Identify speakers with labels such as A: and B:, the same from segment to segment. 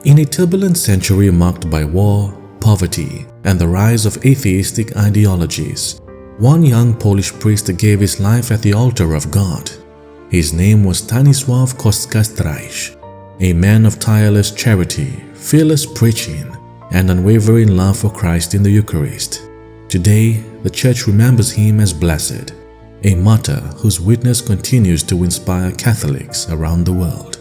A: In a turbulent century marked by war, poverty, and the rise of atheistic ideologies, one young Polish priest gave his life at the altar of God. His name was Stanisław Kostka Streich, a man of tireless charity, fearless preaching, and unwavering love for Christ in the Eucharist. Today, the Church remembers him as blessed, a martyr whose witness continues to inspire Catholics around the world.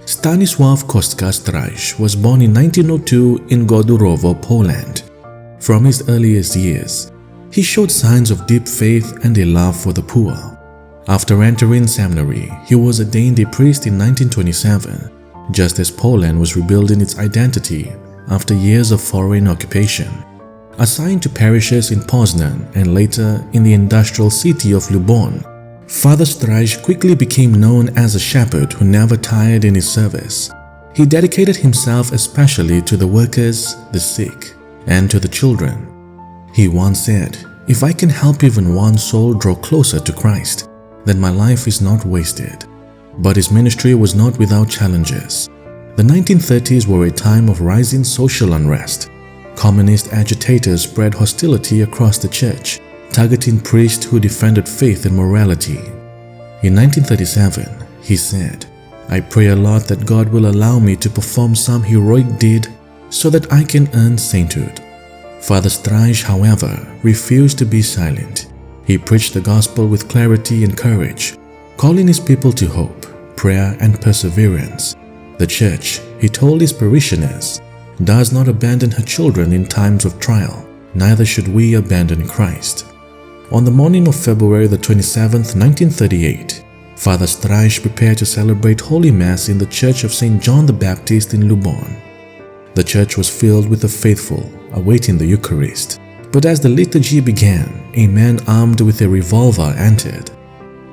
A: Stanisław Kostka Streich was born in 1902 in Godurowo, Poland. From his earliest years, he showed signs of deep faith and a love for the poor. After entering seminary, he was ordained a priest in 1927, just as Poland was rebuilding its identity after years of foreign occupation. Assigned to parishes in Poznań and later in the industrial city of Lublin, Father Streich quickly became known as a shepherd who never tired in his service. He dedicated himself especially to the workers, the sick, and to the children. He once said, "If I can help even one soul draw closer to Christ, then my life is not wasted." But his ministry was not without challenges. The 1930s were a time of rising social unrest. Communist agitators spread hostility across the church, targeting priests who defended faith and morality. In 1937, he said, "I pray a lot that God will allow me to perform some heroic deed so that I can earn sainthood." Father Streich, however, refused to be silent. He preached the gospel with clarity and courage, calling his people to hope, prayer, and perseverance. The Church, he told his parishioners, does not abandon her children in times of trial, neither should we abandon Christ. On the morning of February the 27th, 1938, Father Streich prepared to celebrate Holy Mass in the Church of St. John the Baptist in Lublin. The church was filled with the faithful, awaiting the Eucharist. But as the liturgy began, a man armed with a revolver entered.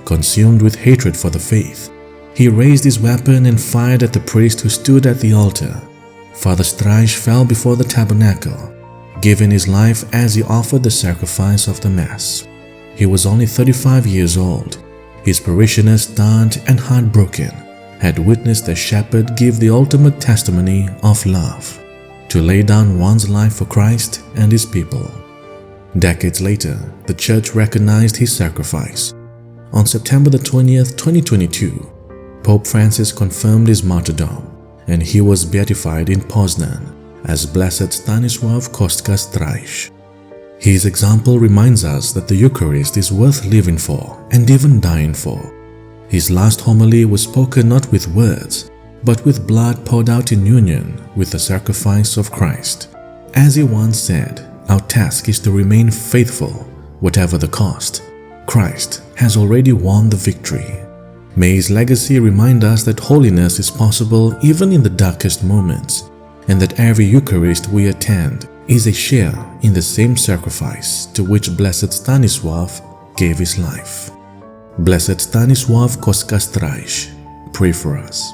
A: Consumed with hatred for the faith, he raised his weapon and fired at the priest who stood at the altar. Father Streich fell before the tabernacle, giving his life as he offered the sacrifice of the Mass. He was only 35 years old. His parishioners, stunned and heartbroken, had witnessed a shepherd give the ultimate testimony of love, to lay down one's life for Christ and his people. Decades later, the Church recognized his sacrifice. On September the 20th, 2022, Pope Francis confirmed his martyrdom, and he was beatified in Poznań as Blessed Stanisław Kostka Streich. His example reminds us that the Eucharist is worth living for and even dying for. His last homily was spoken not with words, but with blood poured out in union with the sacrifice of Christ. As he once said, "Our task is to remain faithful, whatever the cost. Christ has already won the victory." May his legacy remind us that holiness is possible even in the darkest moments, and that every Eucharist we attend is a share in the same sacrifice to which Blessed Stanisław gave his life. Blessed Stanisław Kostka Streich, pray for us.